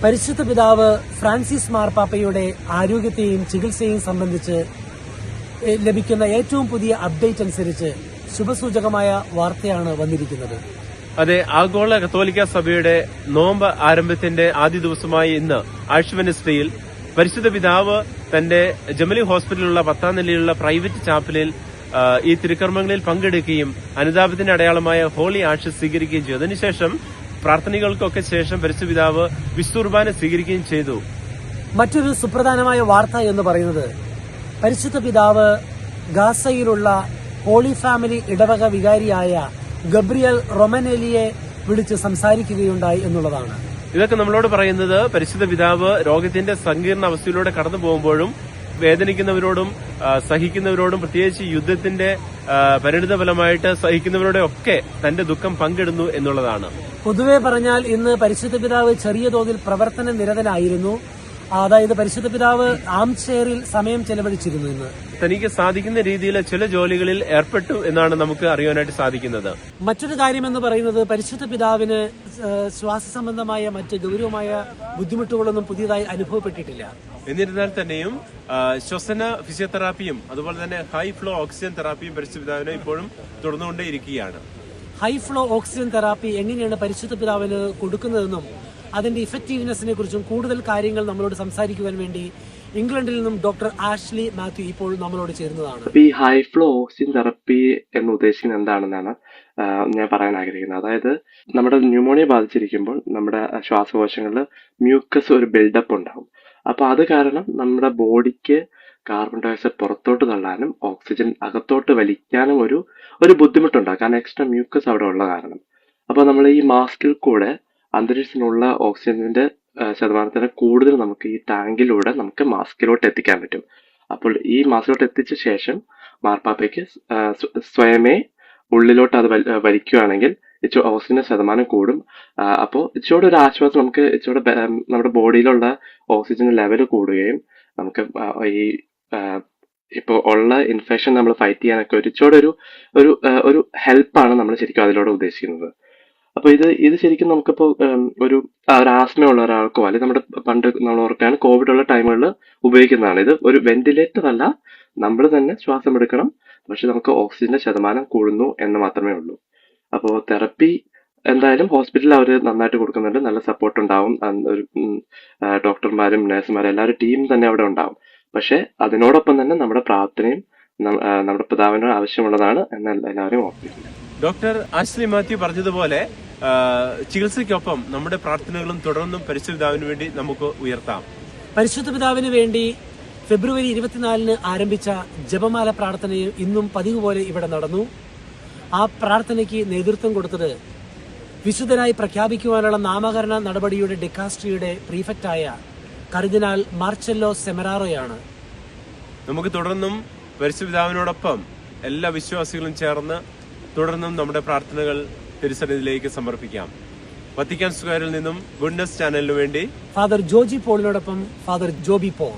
പരിശുദ്ധ പിതാവ് ഫ്രാൻസിസ് മാർപ്പാപ്പയുടെ ആരോഗ്യത്തെയും ചികിത്സയെയും സംബന്ധിച്ച് ലഭിക്കുന്ന ഏറ്റവും പുതിയ അപ്ഡേറ്റ് അനുസരിച്ച് ശുഭസൂചകമായ വാർത്തയാണ് വന്നിരിക്കുന്നത്. അതെ, ആഗോള കത്തോലിക്ക സഭയുടെ നോമ്പ് ആരംഭത്തിന്റെ ആദ്യ ദിവസമായ ഇന്ന് ആഷ് വെനസ്ഡേയിൽ പരിശുദ്ധ പിതാവ് തന്റെ ജമലി ഹോസ്പിറ്റലിലുള്ള 10ാം നിലയിലുള്ള പ്രൈവറ്റ് ചാപ്പലിൽ ഈ തിരുക്കർമ്മങ്ങളിൽ പങ്കെടുക്കുകയും അനുതാപത്തിന്റെ അടയാളമായ ഹോളി ആഷ് സ്വീകരിക്കുകയും ചെയ്തു. അതിനുശേഷം പ്രാർത്ഥനകൾക്കൊക്കെ ശേഷം പരിശുദ്ധ പിതാവ് വിശുദ്ധ കുർബാന സ്വീകരിക്കുകയും ചെയ്തു. മറ്റൊരു സുപ്രധാനമായ വാർത്ത എന്ന് പറയുന്നത് പരിശുദ്ധ പിതാവ് ഗാസയിലുള്ള ഹോളി ഫാമിലി ഇടവക വികാരിയായ ഗബ്രിയൽ റൊമനേലിയെ വിളിച്ച് സംസാരിക്കുകയുണ്ടായി എന്നുള്ളതാണ്. ഇതൊക്കെ നമ്മളോട് പറയുന്നത് പരിശുദ്ധ പിതാവ് രോഗത്തിന്റെ സങ്കീർണ അവസ്ഥയിലൂടെ കടന്നു പോകുമ്പോഴും വേദനിക്കുന്നവരോടും സഹിക്കുന്നവരോടും പ്രത്യേകിച്ച് യുദ്ധത്തിന്റെ പരിണിതഫലമായിട്ട് സഹിക്കുന്നവരുടെ ഒക്കെ തന്റെ ദുഃഖം പങ്കിടുന്നു എന്നുള്ളതാണ്. പൊതുവെ പറഞ്ഞാൽ ഇന്ന് പരിശുദ്ധ പിതാവ് ചെറിയ തോതിൽ പ്രവർത്തന നിരതനായിരുന്നു. അതായത് പരിശുദ്ധ പിതാവ് ആം ചെയറിൽ സമയം ചെലവഴിച്ചിരുന്നു. ഇന്ന് തനിക്ക് സാധിക്കുന്ന രീതിയിൽ ചില ജോലികളിൽ ഏർപ്പെട്ടു എന്നാണ് നമുക്ക് അറിയാനായിട്ട് സാധിക്കുന്നത്. മറ്റൊരു കാര്യമെന്ന് പറയുന്നത് പരിശുദ്ധ പിതാവിന് ശ്വാസ സംബന്ധമായ മറ്റ് ഗൗരവമായ ബുദ്ധിമുട്ടുകളൊന്നും പുതിയതായി അനുഭവപ്പെട്ടിട്ടില്ല. എന്നിരുന്നാൽ തന്നെയും ശ്വസന ഫിസിയോതെറാപ്പിയും അതുപോലെ തന്നെ ഹൈ ഫ്ലോ ഓക്സിജൻ തെറാപ്പിയും പരിശുദ്ധ പിതാവിന് ഇപ്പോഴും തുടർന്നുകൊണ്ടേയിരിക്കുകയാണ്. ഹൈ ഫ്ലോ ഓക്സിജൻ തെറാപ്പി എങ്ങനെയാണ് പരിശുദ്ധ പിതാവിന് കൊടുക്കുന്നതെന്നും അതിന്റെ ഇഫക്റ്റീവ്നെസിനെ കുറിച്ചും കൂടുതൽ കാര്യങ്ങൾ നമ്മളോട് സംസാരിക്കുവാൻ വേണ്ടി ഇംഗ്ലണ്ടിൽ നിന്നും ഡോക്ടർ ആഷ്ലി മാത്യു ഇപ്പോൾ നമ്മളോട് ചേരുന്നതാണ്. ഈ ഹൈ ഫ്ലോ ഓക്സിജൻ തെറപ്പി എന്ന് ഉദ്ദേശിക്കുന്നത് എന്താണെന്നാണ് ഞാൻ പറയാൻ ആഗ്രഹിക്കുന്നത്. അതായത് നമ്മുടെ ന്യൂമോണിയ ബാധിച്ചിരിക്കുമ്പോൾ നമ്മുടെ ശ്വാസകോശങ്ങളിൽ മ്യൂക്കസ് ഒരു ബിൽഡപ്പ് ഉണ്ടാവും. അപ്പൊ അത് കാരണം നമ്മുടെ ബോഡിക്ക് കാർബൺ ഡയോക്സൈഡ് പുറത്തോട്ട് തള്ളാനും ഓക്സിജൻ അകത്തോട്ട് വലിക്കാനും ഒരു ബുദ്ധിമുട്ടുണ്ടാകും. കാരണം എക്സ്ട്രാ മ്യൂക്കസ് അവിടെ ഉള്ള കാരണം. അപ്പൊ നമ്മൾ ഈ മാസ്കിൽ കൂടെ അന്തരീക്ഷത്തിനുള്ള ഓക്സിജന്റെ ശതമാനത്തിന് കൂടുതൽ നമുക്ക് ഈ ടാങ്കിലൂടെ നമുക്ക് മാസ്കിലോട്ട് എത്തിക്കാൻ പറ്റും. അപ്പോൾ ഈ മാസ്കിലോട്ട് എത്തിച്ച ശേഷം മാർപ്പാപ്പയ്ക്ക് സ്വയമേ ഉള്ളിലോട്ട് അത് വലിക്കുകയാണെങ്കിൽ ഓക്സിജന്റെ ശതമാനം കൂടും. അപ്പോൾ ഇച്ചിരി ഒരു ആശ്വാസം, നമുക്ക് ഇച്ചിരി നമ്മുടെ ബോഡിയിലുള്ള ഓക്സിജൻ ലെവൽ കൂടുകയും നമുക്ക് ഈ ഇപ്പോൾ ഉള്ള ഇൻഫെക്ഷൻ നമ്മൾ ഫൈറ്റ് ചെയ്യാനൊക്കെ ഇച്ചിരി ഒരു ഹെൽപ്പാണ് നമ്മൾ ശരിക്കും അതിലൂടെ ഉദ്ദേശിക്കുന്നത്. അപ്പൊ ഇത് ശരിക്കും നമുക്കിപ്പോ ഒരു ആസ്മയുള്ള ഒരാൾക്കോ അല്ലെങ്കിൽ നമ്മുടെ പണ്ട് നമ്മൾ ഓർക്കാണ് കോവിഡ് ഉള്ള ടൈമുകളിൽ ഉപയോഗിക്കുന്നതാണ്. ഇത് ഒരു വെന്റിലേറ്റർ അല്ല, നമ്മൾ തന്നെ ശ്വാസം എടുക്കണം. പക്ഷെ നമുക്ക് ഓക്സിജന്റെ ശതമാനം കൂടുന്നു എന്ന് മാത്രമേ ഉള്ളൂ. അപ്പോൾ തെറപ്പി എന്തായാലും ഹോസ്പിറ്റലിൽ അവർ നന്നായിട്ട് കൊടുക്കുന്നുണ്ട്. നല്ല സപ്പോർട്ട് ഉണ്ടാവും. ഒരു ഡോക്ടർമാരും നഴ്സുമാരും എല്ലാവരും ടീം തന്നെ അവിടെ ഉണ്ടാവും. പക്ഷെ അതിനോടൊപ്പം തന്നെ നമ്മുടെ പ്രാർത്ഥനയും നമ്മുടെ പിതാവിനോട് ആവശ്യമുള്ളതാണ് എന്ന് എല്ലാവരും ഓർമ്മിക്കുന്നു. ഡോക്ടർ ആഷ്ലി മാത്യു പറഞ്ഞതുപോലെ ചികിത്സയ്ക്കൊപ്പം നമ്മുടെ പ്രാർത്ഥനകളും തുടർന്നും പരിശുദ്ധ പിതാവിന് വേണ്ടി നമുക്ക് ഉയർത്താം. പരിശുദ്ധ പിതാവിന് വേണ്ടി ഫെബ്രുവരി 24 ആരംഭിച്ച ജപമാല പ്രാർത്ഥനയും ഇന്നും പതിവ് പോലെ ഇവിടെ നടന്നു. ആ പ്രാർത്ഥനയ്ക്ക് നേതൃത്വം കൊടുത്തത് വിശുദ്ധനായി പ്രഖ്യാപിക്കുവാനുള്ള നാമകരണ നടപടിയുടെ ഡിക്കാസ്ട്രിയുടെ പ്രീഫെക്റ്റായ കർദിനാൾ മാർച്ചെല്ലോ സെമറാറോയാണ്. നമുക്ക് തുടർന്നും പരിശുദ്ധ പിതാവിനോടൊപ്പം എല്ലാ വിശ്വാസികളും ചേർന്ന് തുടർന്നും നമ്മുടെ പ്രാർത്ഥനകൾ തിരുസന്നിധിയിലേക്ക് സമർപ്പിക്കാം. വത്തിക്കാൻ സ്ക്വയറിൽ നിന്നും ഗുഡ്നസ് ചാനലിനു വേണ്ടി ഫാദർ ജോജി പോളിനോടൊപ്പം ഫാദർ ജോബി പോൾ.